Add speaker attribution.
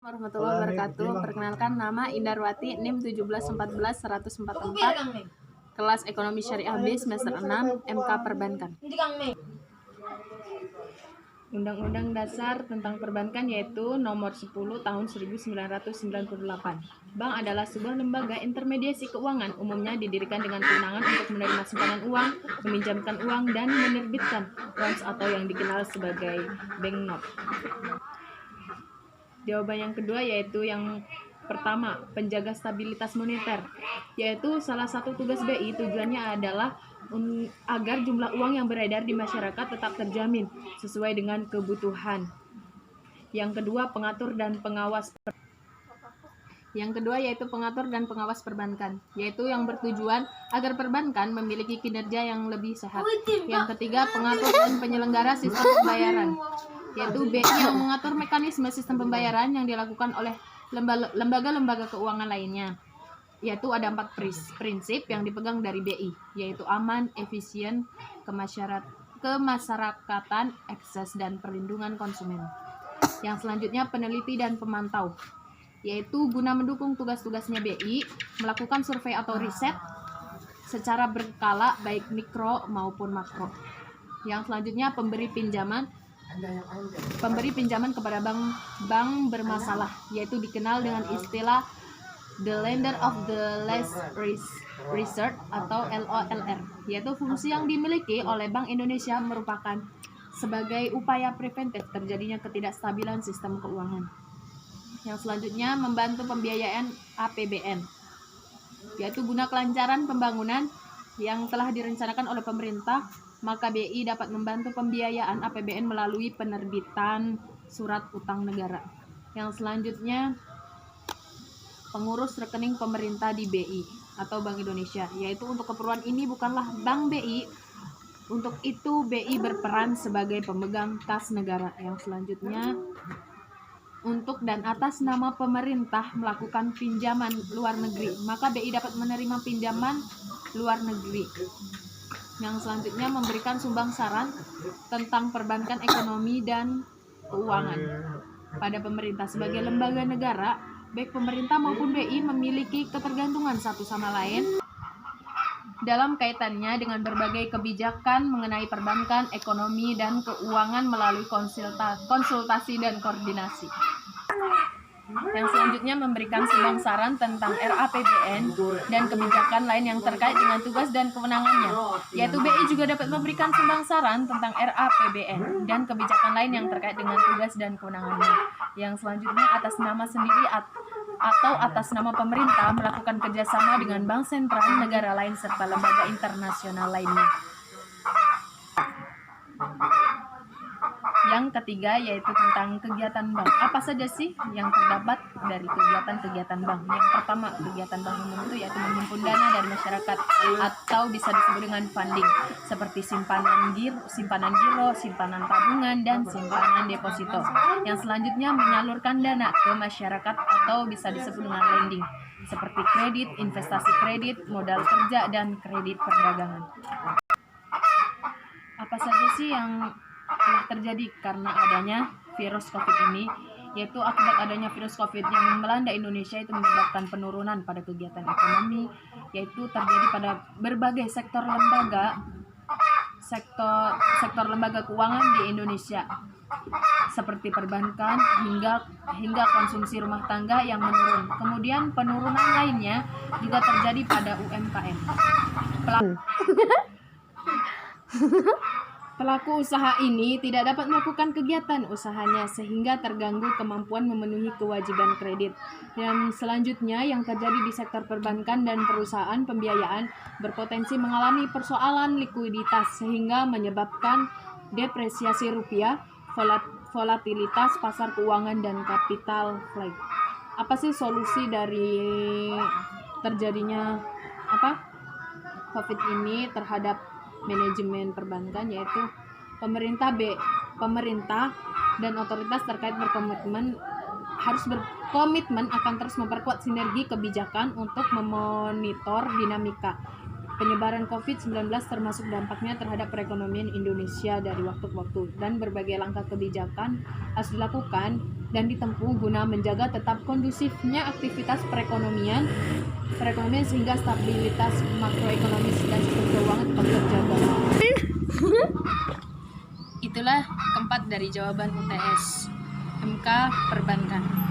Speaker 1: Warahmatullahi wabarakatuh. Perkenalkan, nama Indarwati, NIM 1714144, kelas Ekonomi Syariah B semester 6, MK Perbankan. Undang-Undang Dasar tentang Perbankan yaitu Nomor 10 Tahun 1998. Bank adalah sebuah lembaga intermediasi keuangan, umumnya didirikan dengan kewenangan untuk menerima simpanan uang, meminjamkan uang, dan menerbitkan bonds atau yang dikenal sebagai banknote. Jawaban yang kedua yaitu yang pertama, penjaga stabilitas moneter, yaitu salah satu tugas BI tujuannya adalah agar jumlah uang yang beredar di masyarakat tetap terjamin sesuai dengan kebutuhan. Yang kedua, pengatur dan pengawas. Yang kedua yaitu pengatur dan pengawas perbankan, yaitu yang bertujuan agar perbankan memiliki kinerja yang lebih sehat. Yang ketiga, pengatur dan penyelenggara sistem pembayaran, yaitu BI yang mengatur mekanisme sistem pembayaran yang dilakukan oleh lembaga-lembaga keuangan lainnya, yaitu ada 4 prinsip yang dipegang dari BI, yaitu aman, efisien, kemasyarakatan, akses, dan perlindungan konsumen. Yang selanjutnya, peneliti dan pemantau, yaitu guna mendukung tugas-tugasnya BI melakukan survei atau riset secara berkala baik mikro maupun makro. Yang selanjutnya, pemberi pinjaman kepada bank bermasalah, yaitu dikenal dengan istilah the lender of the last resort atau LOLR, yaitu fungsi yang dimiliki oleh Bank Indonesia merupakan sebagai upaya preventif terjadinya ketidakstabilan sistem keuangan. Yang selanjutnya, membantu pembiayaan APBN, yaitu guna kelancaran pembangunan yang telah direncanakan oleh pemerintah, maka BI dapat membantu pembiayaan APBN melalui penerbitan surat utang negara. Yang selanjutnya, pengurus rekening pemerintah di BI atau Bank Indonesia, yaitu untuk keperluan ini bukanlah Bank BI, untuk itu BI berperan sebagai pemegang kas negara. Yang selanjutnya, untuk dan atas nama pemerintah melakukan pinjaman luar negeri, maka BI dapat menerima pinjaman luar negeri. Yang selanjutnya, memberikan sumbang saran tentang perbankan ekonomi dan keuangan pada pemerintah. Sebagai lembaga negara, baik pemerintah maupun BI memiliki ketergantungan satu sama lain dalam kaitannya dengan berbagai kebijakan mengenai perbankan, ekonomi, dan keuangan melalui konsultasi dan koordinasi. Yang selanjutnya, memberikan sumbang saran tentang RAPBN dan kebijakan lain yang terkait dengan tugas dan kewenangannya, yaitu BI juga dapat memberikan sumbang saran tentang RAPBN dan kebijakan lain yang terkait dengan tugas dan kewenangannya. Yang selanjutnya, atas nama sendiri atau atas nama pemerintah melakukan kerjasama dengan bank sentral negara lain serta lembaga internasional lainnya. Yang ketiga yaitu tentang kegiatan bank. Apa saja sih yang terdapat dari kegiatan-kegiatan bank? Yang pertama, kegiatan bank umum itu yaitu menghimpun dana dari masyarakat atau bisa disebut dengan funding, seperti simpanan giro, simpanan tabungan, dan simpanan deposito. Yang selanjutnya, menyalurkan dana ke masyarakat atau bisa disebut dengan lending, seperti kredit, investasi kredit, modal kerja, dan kredit perdagangan. Apa saja sih yang telah terjadi karena adanya virus COVID ini, yaitu akibat adanya virus COVID yang melanda Indonesia itu menyebabkan penurunan pada kegiatan ekonomi, yaitu terjadi pada berbagai sektor lembaga keuangan di Indonesia, seperti perbankan hingga konsumsi rumah tangga yang menurun. Kemudian penurunan lainnya juga terjadi pada UMKM. Pelaku usaha ini tidak dapat melakukan kegiatan usahanya sehingga terganggu kemampuan memenuhi kewajiban kredit. Dan selanjutnya, yang terjadi di sektor perbankan dan perusahaan pembiayaan berpotensi mengalami persoalan likuiditas sehingga menyebabkan depresiasi rupiah, volatilitas pasar keuangan, dan capital flight. Apa sih solusi dari terjadinya COVID ini terhadap manajemen perbankan, yaitu pemerintah dan otoritas terkait harus berkomitmen akan terus memperkuat sinergi kebijakan untuk memonitor dinamika penyebaran COVID-19 termasuk dampaknya terhadap perekonomian Indonesia dari waktu ke waktu, dan berbagai langkah kebijakan harus dilakukan dan ditempuh guna menjaga tetap kondusifnya aktivitas perekonomian sehingga stabilitas makroekonomis dan sistem keuangan tetap terjaga. Itulah keempat dari jawaban UTS MK Perbankan.